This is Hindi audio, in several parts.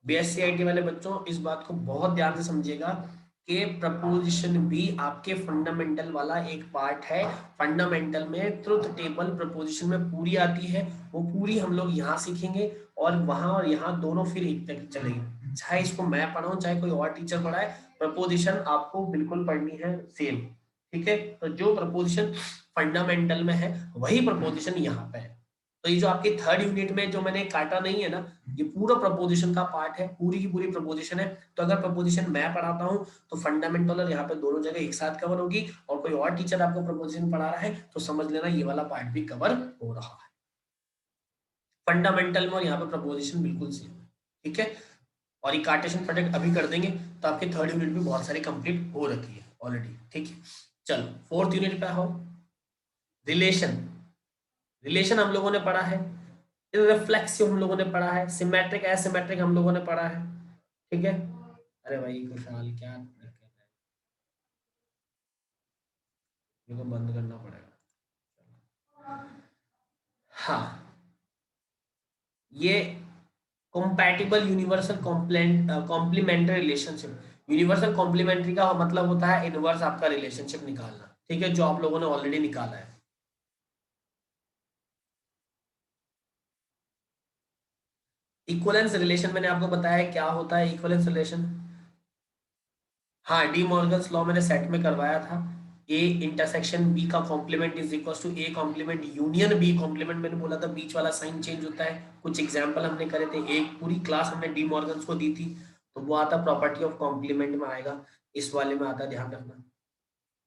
बीएससी वाले बच्चों इस बात को बहुत ध्यान से समझिएगा कि प्रपोजिशन भी आपके फंडामेंटल वाला एक पार्ट है। फंडामेंटल में ट्रुथ टेबल प्रपोजिशन में पूरी आती है, वो पूरी हम लोग यहाँ सीखेंगे और वहां और यहाँ दोनों फिर एक तक चलेंगे। चाहे इसको मैं पढ़ाऊं चाहे कोई और टीचर पढ़ाए, प्रपोजिशन आपको बिल्कुल पढ़नी है सेम। ठीक है, तो जो प्रपोजिशन फंडामेंटल में है वही प्रपोजिशन यहाँ पे है। तो ये जो आपकी थर्ड यूनिट में जो मैंने काटा नहीं है ना, ये पूरा प्रपोजिशन का पार्ट है, पूरी की पूरी प्रपोजिशन है। तो अगर प्रपोजिशन मैं पढ़ाता हूँ तो फंडामेंटल और यहाँ पे दोनों जगह एक साथ कवर होगी, और कोई और टीचर आपको प्रपोजिशन पढ़ा रहा है तो समझ लेना ये वाला पार्ट भी कवर हो रहा है। फंडामेंटल में और यहाँ पे प्रपोजिशन बिल्कुल सेम है। ठीक है, और ये कार्टेशियन प्रोडक्ट अभी कर देंगे तो आपकी थर्ड यूनिट भी बहुत सारी कंप्लीट हो रखी है ऑलरेडी। ठीक है, चलो फोर्थ यूनिट पे आओ। रिलेशन। रिलेशन हम लोगों ने पढ़ा है, रिफ्लेक्सिव हम लोगों ने पढ़ा है, सिमेट्रिक एसिमेट्रिक हम लोगों ने पढ़ा है। ठीक है, अरे भाई खुशहाल क्या दिक्कत है, मेरे को बंद करना पड़ेगा। हाँ, ये compatible universal complementary relationship. Universal complementary का मतलब होता है इनवर्स आपका रिलेशनशिप निकालना। ठीक है, जो आप लोगों ने ऑलरेडी निकाला है। इक्वलेंस रिलेशन मैंने आपको बताया क्या होता है इक्वलेंस रिलेशन। हाँ, डी मॉर्गन्स लॉ मैंने सेट में करवाया था। ए इंटरसेक्शन बी का complement is equal to A complement union B complement. मैंने बोला था बीच वाला साइन चेंज होता है। कुछ एग्जांपल हमने करे थे, एक पूरी क्लास हमने डी मॉर्गन्स को दी थी, तो वो आता प्रॉपर्टी ऑफ कॉम्प्लीमेंट में आएगा, इस वाले में आता, ध्यान रखना।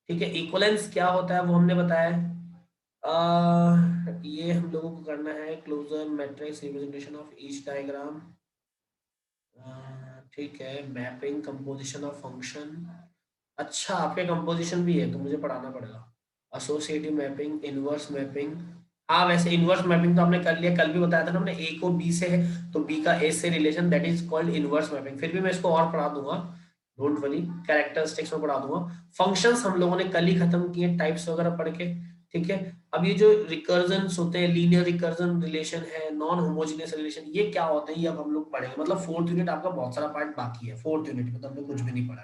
ठीक है, इक्वलेंस क्या होता है वो हमने बताया है। ये हम लोगों को करना है closure matrix representation of each diagram. ठीक है, मैपिंग कंपोजिशन ऑफ फंक्शन। अच्छा, आपके कंपोजिशन भी है तो मुझे पढ़ाना पड़ेगा। Associative mapping, inverse mapping. हाँ, वैसे इनवर्स मैपिंग तो हमने कर लिया, कल भी बताया था ना हमने, ए को बी से है तो बी का ए से relation, that is called inverse mapping. फिर भी मैं इसको और पढ़ा दूंगा, डोंट वरी, कैरेक्टरिस्टिक्स में पढ़ा दूंगा। फंक्शंस हम लोगों ने कल ही खत्म किए टाइप्स वगैरह पढ़ के। ठीक है, अब ये जो रिकर्जन्स होते हैं, लीनियर रिकर्जन रिलेशन है, नॉन होमोजेनियस रिलेशन, ये क्या होते हैं ये अब हम लोग पढ़ेंगे। मतलब फोर्थ यूनिट आपका बहुत सारा पार्ट बाकी है, फोर्थ यूनिट में तो हमने कुछ भी नहीं पढ़ा।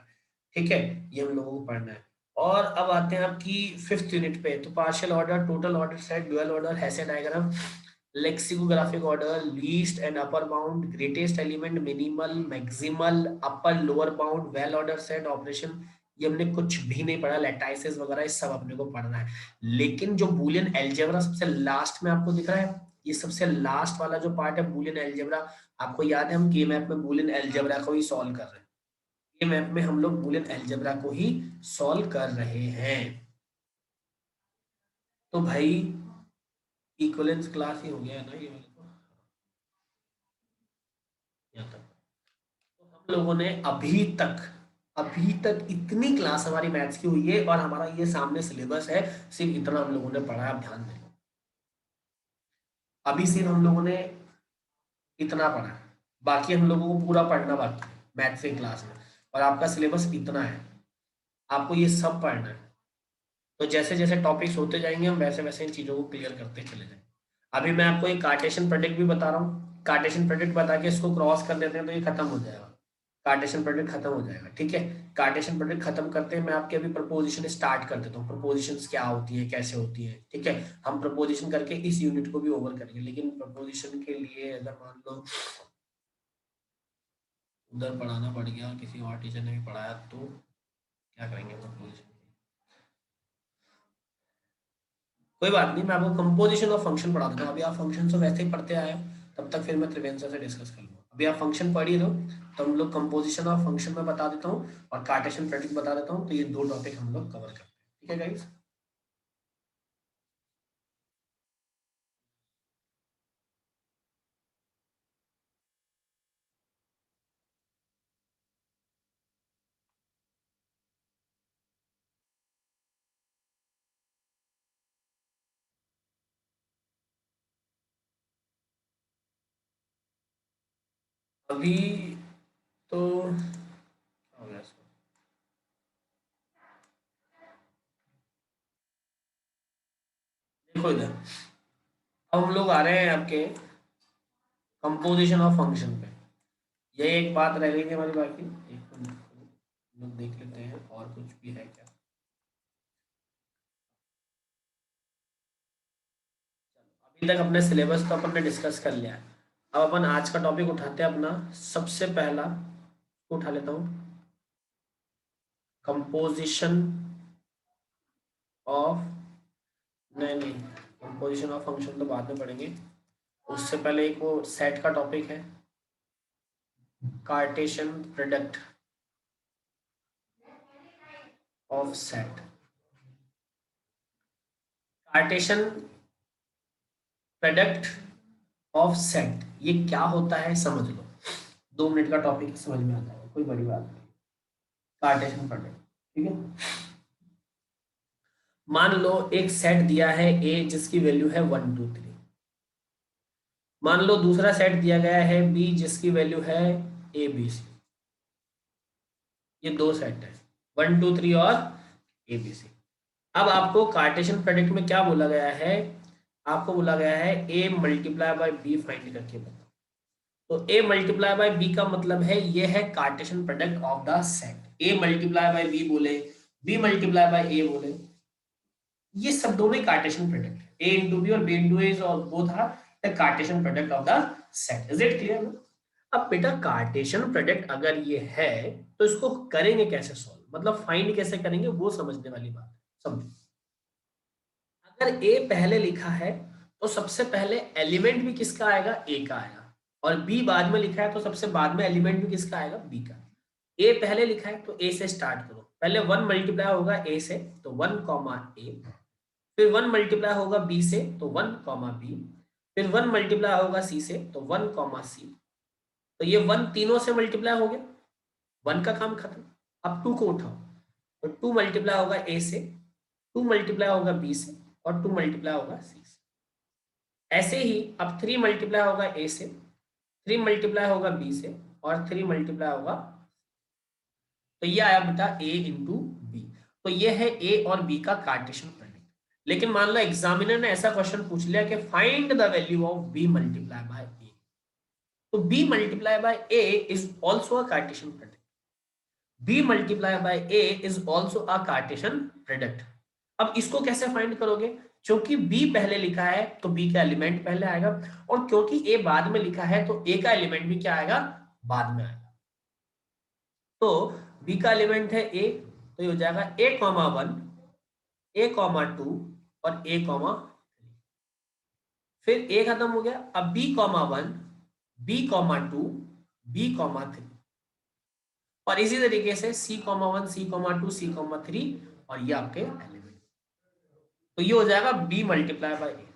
ठीक है, ये हम लोगों को पढ़ना है। और अब आते हैं आपकी फिफ्थ यूनिट पे। तो partial order, total order set, dual order, Hessian diagram, lexicographic order, least and upper bound, greatest element, minimal, maximal, upper lower bound, well order set, operation, ये हमने कुछ भी नहीं पढ़ा। लैटाइसेस वगैरह ये सब अपने को पढ़ना है। लेकिन जो बूलियन अलजेब्रा सबसे लास्ट में आपको दिख रहा है, ये सबसे लास्ट वाला जो पार्ट है बूलियन अलजेब्रा, आपको याद है हम के मैप में बूलियन अलजेब्रा को ही सॉल्व कर रहे हैं। के मैप में हम लोग बूलियन अलजेब्रा को ही सॉल्व कर रहे हैं। तो भाई इक्विवेलेंस क्लास ही हो गया है ना ये वाला, तो यहाँ तक। तो हम लोगों ने अभी तक इतनी क्लास हमारी मैथ्स की हुई है और हमारा ये सामने सिलेबस है, सिर्फ इतना हम लोगों ने पढ़ा है। आप ध्यान दें, अभी सिर्फ हम लोगों ने इतना पढ़ा है, बाकी हम लोगों को पूरा पढ़ना बाकी है मैथ्स की क्लास में। और आपका सिलेबस इतना है, आपको ये सब पढ़ना है। तो जैसे जैसे टॉपिक्स होते जाएंगे हम वैसे वैसे इन चीजों को क्लियर करते चले जाएंगे। अभी मैं आपको एक कार्टेशियन प्रोडक्ट भी बता रहा हूँ, कार्टेशियन प्रोडक्ट बता के इसको क्रॉस कर देते हैं तो ये खत्म हो जाएगा। कार्टेशियन प्रोडक्ट खत्म हो जाएगा। ठीक है, कार्टेशियन प्रोडक्ट खत्म करते हैं, मैं आपके अभी प्रपोजिशन स्टार्ट कर देता हूँ, प्रपोजिशंस क्या होती है कैसे होती है। ठीक है, हम प्रपोजिशन करके इस यूनिट को भी ओवर करेंगे, लेकिन प्रपोजिशन के लिए अगर मान लो उधर पढ़ाना पड़ गया, किसी और टीचर ने भी पढ़ाया, तो क्या करेंगे प्रपोजिशन। कोई बात नहीं, मैं आपको कंपोजिशन ऑफ फंक्शन पढ़ा देता हूँ। अभी आप फंक्शन तो वैसे ही पढ़ते आए हो, तब तक फिर मैं त्रिवेंद्र से डिस्कस कर लूँगा। अभी आप फंक्शन पढ़ ही लो, तो हम लोग कंपोजिशन ऑफ फंक्शन में बता देता हूँ और कार्टेशियन प्रोडक्ट बता देता हूँ, तो ये दो टॉपिक हम लोग कवर करते हैं। ठीक है गाइस। अभी तो क्या हो गया इसको? देखो इधर, अब हम लोग आ रहे हैं आपके कंपोजिशन ऑफ फंक्शन पे। ये एक बात रह गई थी हमारी बाकी, एक मिनट हम लोग देख लेते हैं और कुछ भी है क्या। अभी तक अपने सिलेबस तो अपन ने डिस्कस कर लिया है। अब अपन आज का टॉपिक उठाते हैं अपना सबसे पहला, उठा लेता हूँ, कंपोजिशन ऑफ, नहीं नहीं, कंपोजिशन ऑफ फंक्शन तो बाद में पढ़ेंगे। उससे पहले एक वो सेट का टॉपिक है, Cartesian product of set. Cartesian product of set ये क्या होता है समझ लो, 2 मिनट का टॉपिक समझ में आता है, कोई बड़ी बात नहीं। कार्टेशियन प्रोडक्ट, ठीक है। मान लो एक सेट दिया है ए जिसकी वैल्यू है 1 2 3। मान लो दूसरा सेट दिया गया है बी जिसकी वैल्यू है ए बी सी। ये दो सेट है, 1 2 3 और ए बी सी। अब आपको कार्टेशियन प्रोडक्ट में क्या बोला गया है, आपको बोला गया है ए मल्टीप्लाई बाय बी फाइंड करके बताओ। तो ए मल्टीप्लाई बाय बी का मतलब है ये है Cartesian product of the set. A multiply by B बोले, बी मल्टीप्लाई बाय ए बोले, ये सब दोनों कार्टेशियन प्रोडक्ट है। ए इंटू बी और B into A both are the Cartesian product of the set. Is it clear? अब बेटा कार्टेशियन प्रोडक्ट अगर ये है तो इसको करेंगे कैसे सॉल्व, मतलब फाइंड कैसे करेंगे, वो समझने वाली बात है। समझो, अगर ए पहले लिखा है तो सबसे पहले एलिमेंट भी किसका आएगा, ए का आएगा, और बी बाद में लिखा है तो सबसे बाद में एलिमेंट भी किसका आएगा, बी का। ए पहले लिखा है तो ए से स्टार्ट करो, पहले 1 मल्टीप्लाई होगा ए से तो 1 कॉमा ए, फिर 1 मल्टीप्लाई होगा बी से तो 1 कॉमा बी, फिर 1 मल्टीप्लाई होगा सी से तो 1 कॉमा सी। तो ये 1 तीनों से मल्टीप्लाई हो गया, 1 का काम खत्म। अब 2 को उठाओ, तो 2 मल्टीप्लाई होगा ए से, 2 मल्टीप्लाई होगा बी से और 2 मल्टीप्लाई होगा सी से। ऐसे ही अब 3 मल्टीप्लाई होगा ए से, 3 मल्टीप्लाई होगा बी से और 3 मल्टीप्लाई होगा, तो ये आया बेटा ए इंटू बी। तो ये है ए और बी का कार्टेशियन प्रोडक्ट। लेकिन मान लो एग्जामिनर ने ऐसा क्वेश्चन पूछ लिया कि find the value of B multiply by A, तो B multiply by A is also a Cartesian product. B multiply by A is also a Cartesian product. अब इसको कैसे फाइंड करोगे, क्योंकि बी पहले लिखा है तो बी का एलिमेंट पहले आएगा, और क्योंकि ए बाद में लिखा है तो ए का एलिमेंट भी क्या आएगा, बाद में आएगा। तो बी का एलिमेंट है ए, तो ये हो जाएगा ए कॉमा 1, ए कॉमा 2 और ए कॉमा 3। फिर ए खत्म हो गया, अब B comma 1, B comma 2, B comma 3, और इसी तरीके से C comma 1, C comma 2, C comma 3, और ये आपके एलिमेंट। तो ये हो जाएगा B multiply by A.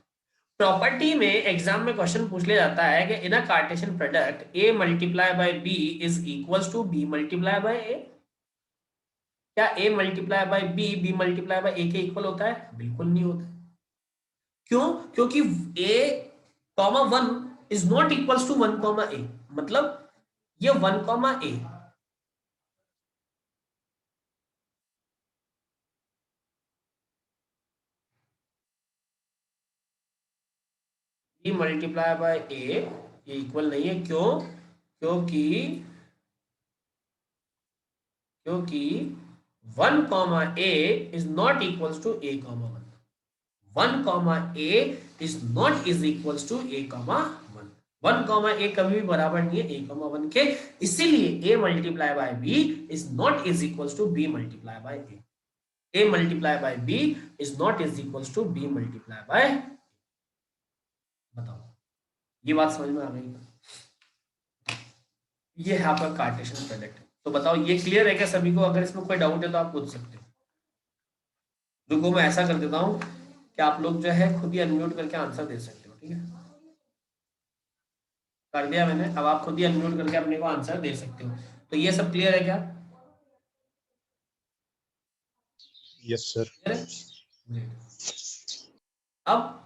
Property में एग्जाम में क्वेश्चन पूछ लिया जाता है कि in a Cartesian product A multiply by B is equals to B multiply by A. क्या A multiply by B B multiply by A के इक्वल होता है? बिल्कुल नहीं होता। क्यों? क्योंकि A comma 1 is not equals to 1 comma A, मतलब ये 1 comma A, B multiply by A equal नहीं है। क्यों? क्योंकि क्योंकि 1 comma A is not equals to A comma 1। 1 comma A is not is equals to A comma 1। 1 comma A कभी भी बराबर नहीं है ए कॉमा 1 के, इसीलिए A multiply by B is not is equals to B multiply by A. A multiply by B is not is equals to B multiply by. बताओ, ये बात समझ में आ गई? ये है आपका कार्टेशियन प्रोडक्ट। तो बताओ ये क्लियर है क्या सभी को? अगर इसमें कोई डाउट है तो आप पूछ सकते हो। रुको मैं ऐसा कर देता हूँ कि आप लोग जो है खुद ही अनम्यूट करके आंसर दे सकते हो, ठीक है? कर दिया मैंने, अब आप खुद ही अनम्यूट करके अपने को आंसर दे सकते हो। तो ये सब क्लियर है क्या? Yes sir. अब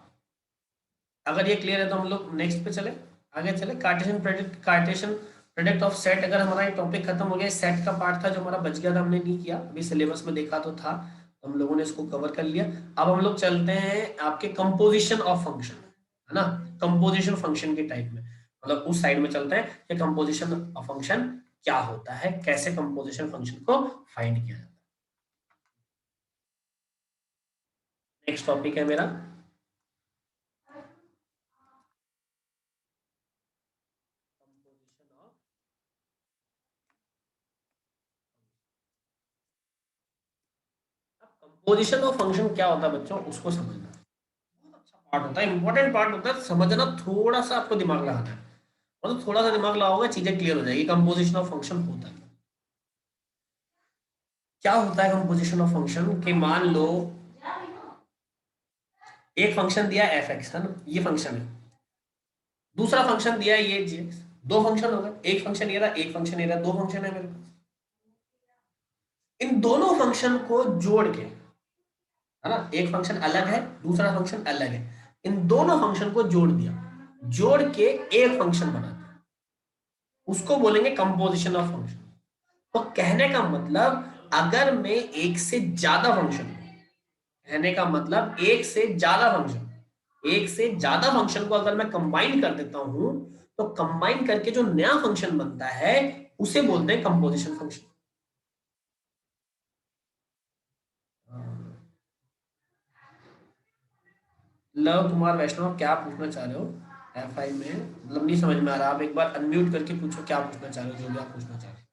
अगर ये क्लियर है तो हम लोग नेक्स्ट पे चले, आगे चले। Cartesian product of set. अगर हमारा ये टॉपिक खत्म हो गया, सेट का पार्ट था जो हमारा बच गया था, हमने नहीं किया अभी, सिलेबस में देखा तो था, तो हम लोगों ने इसको कवर कर लिया। अब हम लोग चलते हैं आपके कंपोजिशन ऑफ फंक्शन, है ना, कंपोजिशन फंक्शन के टाइप में। मतलब उस साइड में चलते हैं कि कंपोजिशन ऑफ फंक्शन क्या होता है, कैसे कंपोजिशन फंक्शन को फाइंड किया जाता है। नेक्स्ट टॉपिक है मेरा कंपोजिशन ऑफ फंक्शन क्या होता है बच्चों, उसको समझना बहुत अच्छा पार्ट होता है, इंपॉर्टेंट पार्ट होता है, समझना थोड़ा सा आपको दिमाग लगाना है, मतलब थोड़ा सा दिमाग लगाओगे चीजें क्लियर हो जाएगी। कंपोजिशन ऑफ फंक्शन होता है क्या, होता है कंपोजिशन ऑफ फंक्शन कि मान लो एक फंक्शन दिया एफ एक्स है ना, ये फंक्शन है, दूसरा फंक्शन दिया है ये जी एक्स, दो फंक्शन हो गए, एक फंक्शन ये रहा, एक फंक्शन ये रहा, दो फंक्शन है मेरे पास। इन दोनों फंक्शन को जोड़ के, है ना, एक फंक्शन अलग है दूसरा फंक्शन अलग है, इन दोनों फंक्शन को जोड़ दिया, जोड़ के एक फंक्शन बना दिया, उसको बोलेंगे कंपोजिशन ऑफ फंक्शन। तो कहने का मतलब अगर मैं एक से ज्यादा फंक्शन, कहने का मतलब एक से ज्यादा फंक्शन, एक से ज्यादा फंक्शन को अगर मैं कंबाइन कर देता हूं, तो कंबाइन करके जो नया फंक्शन बनता है उसे बोलते हैं कंपोजिशन फंक्शन। लव कुमार वैष्णव, क्या पूछना चाह रहे हो? एफ आई में मतलब नहीं समझ में आ रहा, आप एक बार अनम्यूट करके पूछो क्या पूछना चाह रहे हो, जो भी आप पूछना चाह रहे हो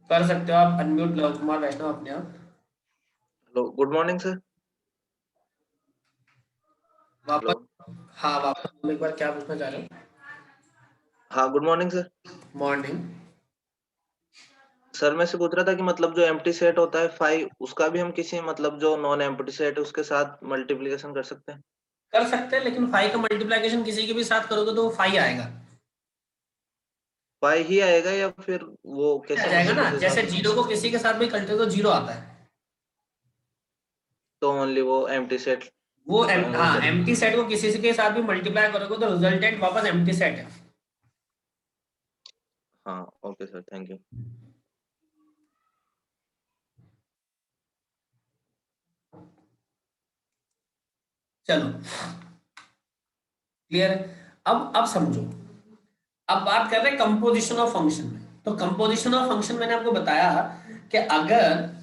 कर सकते हो आप अनम्यूट लव कुमार वैष्णव अपने आप। Hello, good morning sir. Hello. वापस, हाँ वापस बोलो एक बार क्या पूछना चाह रहे हो। हाँ, good morning sir. Morning. Sir मैं से पूछ रहा था कि मतलब जो एम्प्टी सेट होता है 5, उसका भी हम किसी मतलब जो नॉन एम्प्टी सेट है उसके साथ मल्टीप्लिकेशन कर सकते हैं? कर सकते हैं, लेकिन फाइव का मल्टीप्लिकेशन किसी के भी साथ करोगे तो वो फाइव आएगा, 5 ही आएगा या फिर वो आ कैसे जाएगा मतलब ना, दूसरे जैसे साथ? जीरो को किसी के साथ भी करते हो तो जीरो आता है। तो ओनली वो एम्प्टी सेट वो हाँ, रिजल्ट। एम्प्टी सेट को किसी के साथ भी मल्टीप्लाई करोगे तो रिजल्टेंट वापस एम्प्टी सेट है। हाँ, ओके सर, थैंक यू। चलो क्लियर है। अब समझो, अब बात कर रहे हैं कंपोजिशन ऑफ फंक्शन में। तो कंपोजिशन ऑफ फंक्शन मैंने आपको बताया कि अगर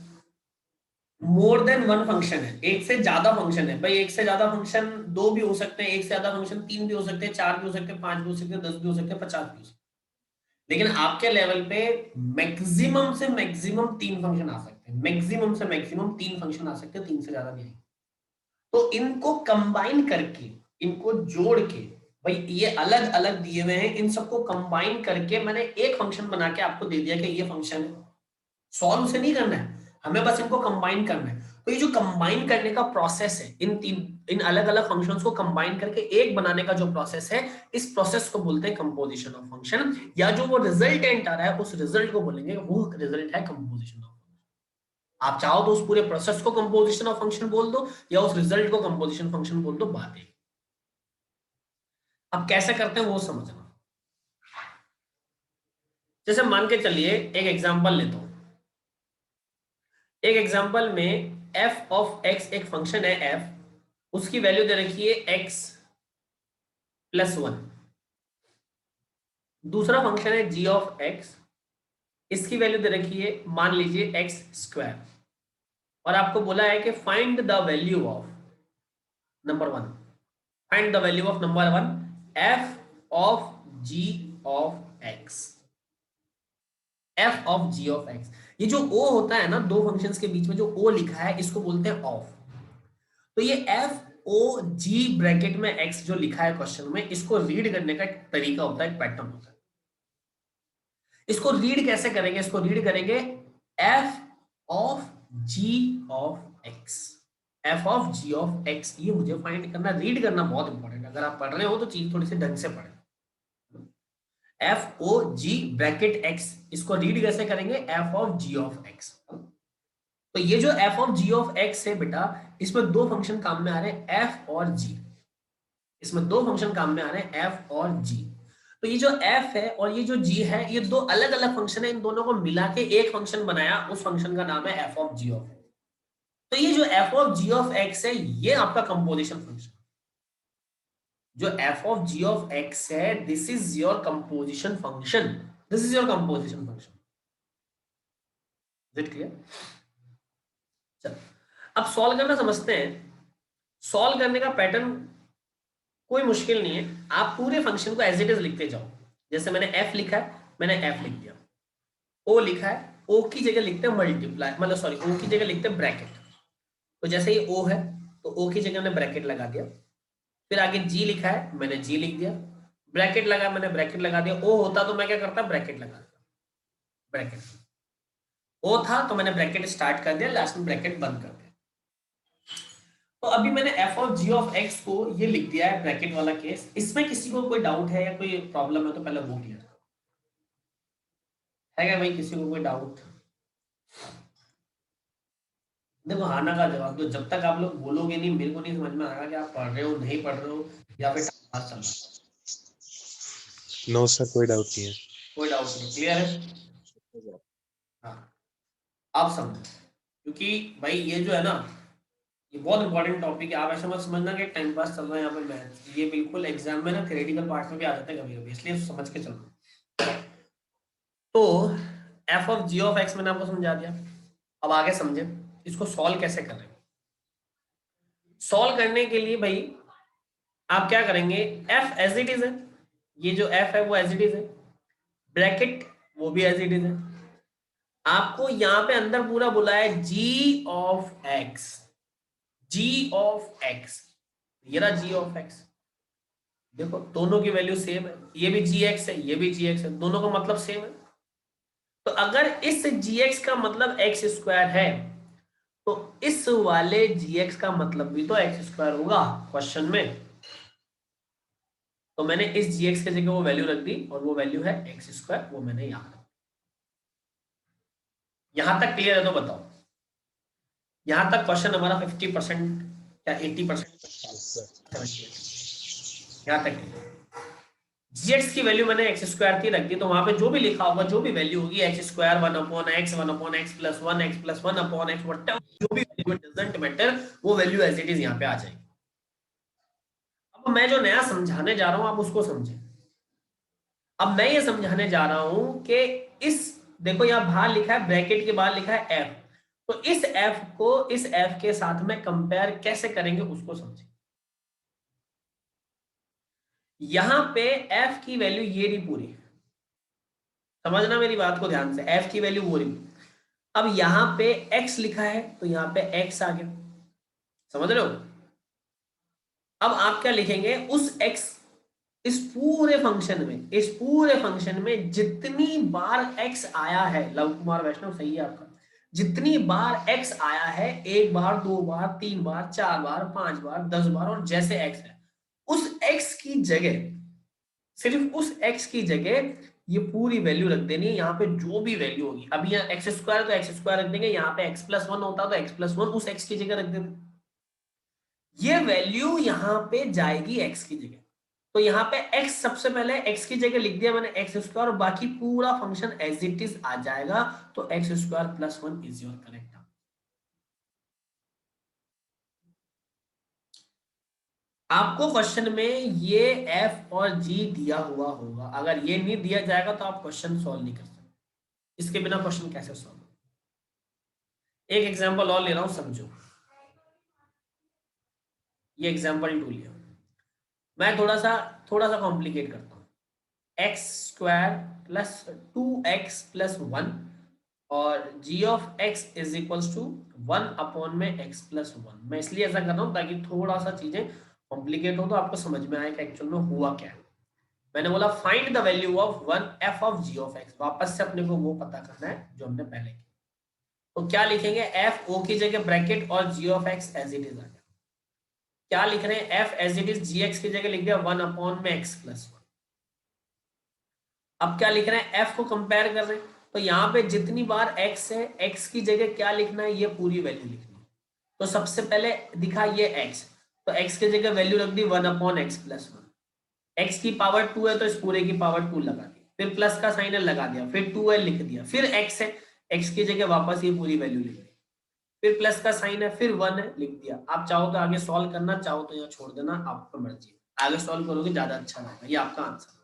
मोर देन वन फंक्शन है, एक से ज्यादा फंक्शन है, भाई एक से ज्यादा फंक्शन दो भी हो सकते हैं, एक से ज्यादा फंक्शन तीन भी हो सकते हैं, चार भी हो सकते हैं, पांच भी हो सकते हैं, 10 भी हो सकते हैं, 50 भी हो सकते हैं, लेकिन आपके लेवल पे मैक्सिमम से मैक्सिमम तीन फंक्शन आ सकते हैं, मैक्सिमम से मैक्सिमम तीन फंक्शन आ सकते हैं, तीन से ज्यादा नहीं। तो इनको कंबाइन करके, इनको जोड़ के, भाई ये अलग अलग दिए हुए हैं, इन सबको कंबाइन करके मैंने एक फंक्शन बना के आपको दे दिया कि ये फंक्शन है। सॉल्व से नहीं करना है हमें, बस इनको कंबाइन करना है। तो ये जो कंबाइन करने का प्रोसेस है, इन अलग अलग फंक्शंस को कंबाइन करके एक बनाने का जो प्रोसेस है, इस प्रोसेस को बोलते हैं कंपोजिशन ऑफ फंक्शन, या जो वो रिजल्टेंट आ रहा है उस रिजल्ट को बोलेंगे वो रिजल्ट है कंपोजिशन ऑफ। आप चाहो तो उस पूरे प्रोसेस को कंपोजिशन ऑफ फंक्शन बोल दो या उस रिजल्ट को कंपोजिशन फंक्शन बोल दो, बात है। अब कैसे करते हैं वो समझना। जैसे मान के चलिए एक एग्जांपल लेता हूं, एक एग्जांपल में f ऑफ x एक फंक्शन है f, उसकी वैल्यू दे रखी है x प्लस वन। दूसरा फंक्शन है g ऑफ x, इसकी वैल्यू दे रखी है मान लीजिए x स्क्वायर, और आपको बोला है कि find the value of number one, find the value of number one f of g of x, f of g of x। ये जो o होता है ना दो फंक्शंस के बीच में जो o लिखा है इसको बोलते हैं ऑफ। तो ये एफ ओ जी ब्रैकेट में x जो लिखा है क्वेश्चन में, इसको रीड करने का एक तरीका होता है, एक पैटर्न होता है। इसको रीड कैसे करेंगे, इसको रीड करेंगे f of g of x, f of g of x, ये मुझे फाइंड करना, रीड करना बहुत इंपॉर्टेंट है। अगर आप पढ़ रहे हो तो चीज थोड़ी सी ढंग से पढ़े। एफ ओ जी ब्रैकेट x, इसको रीड कैसे करेंगे, f of g of x। तो ये जो f of g of x है बेटा, इसमें दो फंक्शन काम में आ रहे हैं f और g, इसमें दो फंक्शन काम में आ रहे हैं f और g। तो ये जो f है और ये जो g है, ये दो अलग अलग फंक्शन है, इन दोनों को मिला के एक फंक्शन बनाया, उस फंक्शन का नाम है f ऑफ g ऑफ। तो ये जो F of ji of X है ये आपका कंपोजिशन फंक्शन, जो F of ji of X है this is your composition function, this is your composition function. Is it clear? चलो अब सॉल्व करना समझते हैं। सॉल्व करने का पैटर्न कोई मुश्किल नहीं है, आप पूरे फंक्शन को एज इट इज लिखते जाओ। जैसे मैंने एफ लिखा है, मैंने एफ लिख दिया। ओ लिखा है, ओ की जगह लिखते हैं मल्टीप्लाई, मतलब सॉरी ओ की जगह लिखते हैं ब्रैकेट। तो जैसे ये ओ है तो ओ की जगह मैंने ब्रैकेट लगा दिया। फिर आगे जी लिखा है, मैंने जी लिख दिया। ब्रैकेट लगा, मैंने ब्रैकेट लगा दिया। ओ होता तो मैं क्या करता, ब्रैकेट लगा देता, ब्रैकेट। ओ था तो मैंने ब्रैकेट स्टार्ट कर दिया, लास्ट में ब्रैकेट बंद कर दिया। तो अभी मैंने f of ji of x को ये लिख दिया है ब्रैकेट वाला केस। इसमें किसी को कोई डाउट है या कोई प्रॉब्लम है तो पहले वो क्लियर है क्या भाई? किसी को कोई डाउट? देखो हाना का जवाब दो, जब तक आप लोग बोलोगे नहीं मेरे को नहीं समझ में आएगा कि आप पढ़ रहे हो नहीं पढ़ रहे हो या फिर टाइम पास चल रहा है। नो सर, कोई डाउट नहीं है। कोई डाउट नहीं, क्लियर है? हाँ आप समझो, क्योंकि भाई ये जो है ना ये बहुत इंपॉर्टेंट टॉपिक है। आप ऐसा मत समझना कि टाइम पास चल रहा है यहाँ पे मैथ, ये बिल्कुल एग्जाम में ना थ्योरेटिकल पार्ट में भी आ जाता है कभी कभी, इसलिए समझ के चलना। तो f of ji of x मैंने आपको समझा दिया। अब आगे समझे इसको सॉल्व कैसे करें। सॉल्व करने के लिए भाई आप क्या करेंगे, एफ एज इट इज है, ये जो एफ है वो एज इट इज है, ब्रैकेट वो भी एज इट इज है। आपको यहाँ पे अंदर पूरा बोला है G of X, G of X, ये रहा जी ऑफ एक्स। देखो दोनों की वैल्यू सेम है, ये भी जी एक्स है ये भी जी एक्स है, दोनों का मतलब सेम है। तो अगर इस जी एक्स का मतलब एक्स स्क्वायर है तो इस वाले जी एक्स का मतलब भी तो एक्स स्क्वायर होगा क्वेश्चन में। तो मैंने इस जी एक्स की जगह वो वैल्यू रख दी और वो वैल्यू है एक्स स्क्वायर, वो मैंने यहाँ रख। यहां तक क्लियर है तो बताओ। यहां तक क्वेश्चन हमारा 50% या 80%, यहां तक क्लियर। जीएक्स की वैल्यू मैंने एक्स स्क्वायर की रख दी, तो वहां पे जो भी लिखा होगा जो भी वैल्यू होगी x square 1/x plus 1 x plus 1/x whatever जो भी वैल्यू डजंट मैटर, वो वैल्यू एज इट इज यहाँ पे आ जाएगी। अब मैं जो नया समझाने जा रहा हूं आप उसको समझें। अब मैं ये समझाने जा रहा हूं कि इस देखो यहाँ बाहर लिखा है, ब्रैकेट के बाहर लिखा है एफ, तो इस एफ को इस एफ के साथ में कंपेयर कैसे करेंगे उसको समझें। यहां पे एफ की वैल्यू ये रही पूरी, समझना मेरी बात को ध्यान से, एफ की वैल्यू वो रही। अब यहां पे x लिखा है तो यहां पे x आ गया, समझ रहे हो? अब आप क्या लिखेंगे, उस x इस पूरे फंक्शन में जितनी बार x आया है, लव कुमार वैष्णव सही है आपका, जितनी बार x आया है, 1 बार 2 बार 3 बार 4 बार 5 बार 10 बार और जैसे x है, उस x की जगह, सिर्फ उस x की जगह ये पूरी वैल्यू रख देनी है। यहाँ पे जो भी वैल्यू होगी, अभी यहाँ एक्स स्क्वायर तो एक्स स्क्वायर रख देंगे, यहाँ पे एक्स प्लस 1 होता तो एक्स प्लस 1 उस x की जगह रख देते, ये वैल्यू यहाँ पे जाएगी x की जगह। तो यहाँ पे x सबसे पहले x की जगह लिख दिया मैंने एक्स स्क्वायर, और बाकी पूरा फंक्शन एज इट इज आ जाएगा। तो x square plus 1 is your correct. आपको क्वेश्चन में ये f और g दिया हुआ होगा, अगर ये नहीं दिया जाएगा तो आप क्वेश्चन सॉल्व नहीं कर सकते। इसके बिना क्वेश्चन कैसे सॉल्व? एक एग्जांपल और ले रहा हूं, समझो। ये एग्जांपल 2 लिया, मैं थोड़ा सा कॉम्प्लिकेट करता हूँ। X square plus 2x plus 1 और g of x is equals to 1/x plus 1। मैं इसलिए ऐसा कर रहा हूँ ताकि थोड़ा सा चीजें कॉम्प्लिकेट हो तो आपको समझ में आए कि एक्चुअल में हुआ क्या है। मैंने बोला find the value of 1 f of g of x, वापस से अपने को वो पता करना है जो हमने पहले किया। तो क्या लिखेंगे, f o की जगह ब्रैकेट और g of x as it is आ गया। क्या लिख रहे हैं, f as it is gx की जगह लिख दिया 1/x प्लस 1। अब क्या लिख रहे हैं, f को कंपेयर कर रहे हैं, तो यहाँ पे जितनी बार x है x की जगह क्या लिखना है, ये पूरी वैल्यू लिखनी है। तो सबसे पहले दिखा ये x, तो x की जगह वैल्यू रख दी 1/x प्लस 1। x की पावर 2 है तो इस पूरे की पावर 2 लगा दी, फिर प्लस का साइन लगा दिया, फिर 2 लिख दिया, फिर x है, x की जगह वापस ये पूरी वैल्यू लिख दी। फिर प्लस का साइन है, फिर 1 है, लिख दिया। आप चाहो तो आगे सॉल्व करना, चाहो तो यहाँ छोड़ देना, आपका मर्जी है। आगे सॉल्व करोगे ज्यादा अच्छा रहेगा। ये आपका आंसर।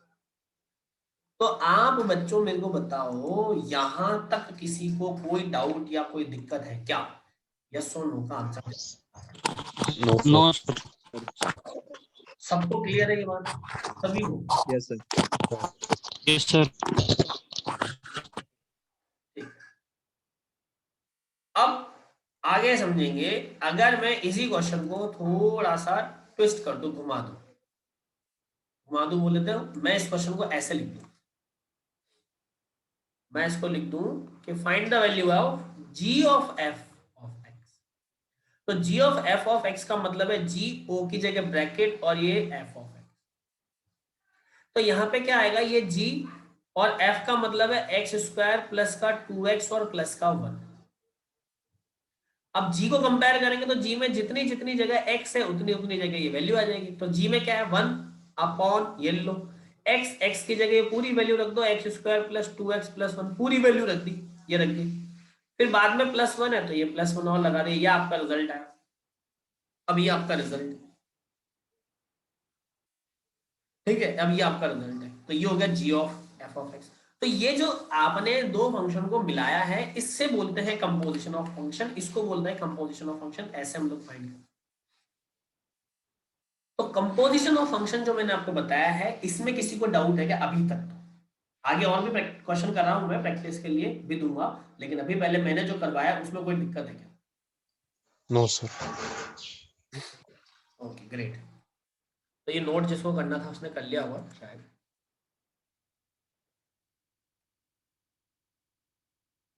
तो आप बच्चों मेरे को बताओ, यहां तक किसी को कोई डाउट या कोई दिक्कत है क्या? यस और नो का आंसर। No no sir. सबको क्लियर है ये बात? सभी को? Yes sir. Yes sir. अब आगे समझेंगे। अगर मैं इसी क्वेश्चन को थोड़ा सा ट्विस्ट कर दूं, घुमा दूं बोल लेते हो, मैं इस क्वेश्चन को ऐसे लिख दूं, मैं इसको लिख दूं कि find the value of g of f of x। तो g of f of x का मतलब है g o की जगह ब्रैकेट और ये f ऑफ x। तो यहाँ पे क्या आएगा, ये g और f का मतलब है एक्स स्क्वायर प्लस का 2x और प्लस का 1। अब g को कंपेयर करेंगे तो g में जितनी जितनी जगह x है उतनी उतनी जगह ये वैल्यू आ जाएगी। तो g में क्या है, 1 अपॉन ये लो, x की जगह पूरी वैल्यू रख दो, x square plus 2x plus 1 पूरी वैल्यू रख दी, ये रख दी। फिर बाद में प्लस 1 है तो ये प्लस 1 और लगा दे, ये आपका रिजल्ट है। अब ये आपका रिजल्ट, ठीक है, अब ये आपका रिजल्ट है। तो ये हो गया g of f of x। तो ये जो आपने दो फंक्शन को मिलाया है, इससे बोलते हैं कंपोजिशन ऑफ फंक्शन, इसको बोलते हैं कंपोजिशन ऑफ फंक्शन। ऐसे हम लोग फाइंड करते हैं। तो कंपोजिशन ऑफ फंक्शन जो मैंने आपको बताया है, इसमें किसी को डाउट है क्या अभी तक? तो आगे और भी क्वेश्चन कर रहा हूं मैं, प्रैक्टिस के लिए भी दूंगा, लेकिन अभी पहले मैंने जो करवाया उसमें कोई दिक्कत है क्या? No sir. Okay great. तो ये नोट जिसको करना था उसने कर लिया होगा शायद।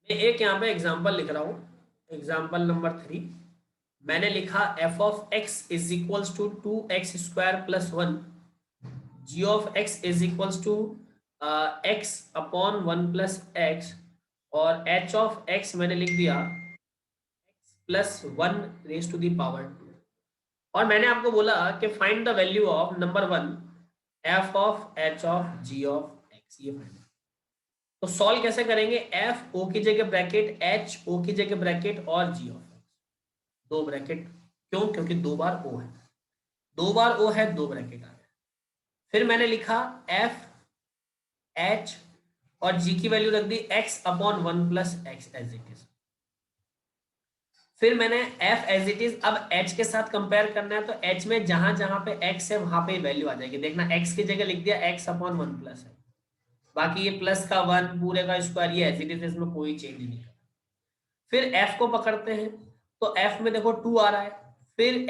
मैं एक यहाँ पे एग्जांपल लिख रहा हूँ, एग्जांपल नंबर 3। मैंने लिखा f of x is equals to 2x square plus 1, g of x is equals to x upon 1 plus x, और h ऑफ x मैंने लिख दिया x plus 1 raise to the power 2। और मैंने आपको बोला कि find the value of number 1 f of h of g of x। ये फाइंड, तो सॉल्व कैसे करेंगे? f o की जगह ब्रैकेट, h o की जगह ब्रैकेट और g ऑफ x, दो ब्रैकेट। क्यों? क्योंकि दो बार o है, दो बार o है, दो ब्रैकेट आ गए। फिर मैंने लिखा f h और g की वैल्यू रख दी x upon 1 plus x as it is. फिर मैंने f एज इट इज, अब h के साथ कंपेयर करना है, तो h में जहां जहां पे x है वहां पे वैल्यू आ जाएगी। देखना x की जगह लिख दिया x अपॉन 1 प्लस है, बाकी ये प्लस का 1 पूरे का स्क्वायर, ये एज इट इज, इसमें कोई चेंज नहीं है। फिर f को पकड़ते हैं, तो f में देखो 2 आ रहा है, फिर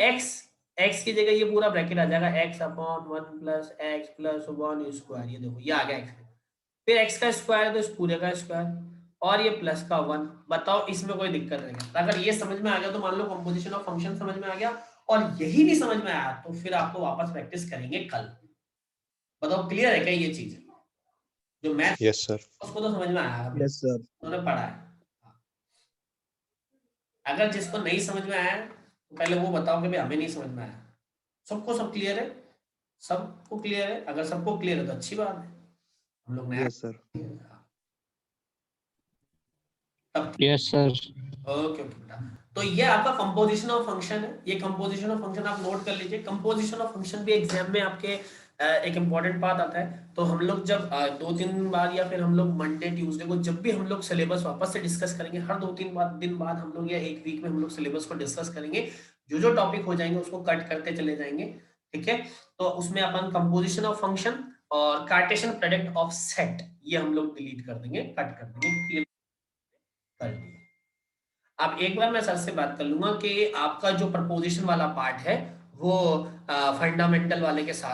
x की जगह ये पूरा ब्रैकेट आ जाएगा, x upon 1 plus x plus 1 square. ये देखो ये आ गया x, फिर x का स्क्वायर तो इस पूरे का स्क्वायर, और ये प्लस का 1। बताओ इसमें कोई दिक्कत नहीं है? अगर ये समझ में आ गया तो मान लो कंपोजिशन ऑफ फंक्शन समझ में आ गया, और यही नहीं समझ में आया तो फिर आपको वापस प्रैक्टिस करेंगे कल। बताओ क्लियर है क्या ये चीज? जो मैथ यस सर। उसको तो समझ में आया, यस सर। उन्होंने पढ़ा है। अगर जिसको नहीं समझ में आया तो पहले वो बताओ कि भाई हमें नहीं समझ में आया। सबको सब क्लियर है? सबको क्लियर है? अगर सबको क्लियर है तो अच्छी बात है, हम लोग नया। Yes sir. Yes sir. Okay okay बेटा। तो ये आपका कंपोजिशन ऑफ फंक्शन है। ये कंपोजिशन ऑफ फंक्शन आप नोट कर लीजिए। कंपोजिशन ऑफ फंक्शन भी एग्जाम में आपके एक इम्पॉर्टेंट पार्ट आता है। तो हम लोग जब 2-3 बार, या फिर हम लोग मंडे ट्यूसडे को जब भी हम लोग सिलेबस वापस से डिस्कस करेंगे, हर 2-3 दिन बाद हम लोग, या एक वीक में हम लोग सिलेबस को डिस्कस करेंगे। जो जो टॉपिक हो जाएंगे उसको कट करते चले जाएंगे, ठीक है। तो उसमें अपन कंपोजिशन ऑफ फंक्शन और कार्टेशियन प्रोडक्ट ऑफ सेट, ये हम लोग डिलीट कर देंगे, कट कर देंगे, कर दिए। अब एक बार मैं सर से बात कर लूंगा कि आपका जो प्रपोजिशन वाला पार्ट है वो फंडामेंटल वाले के साथ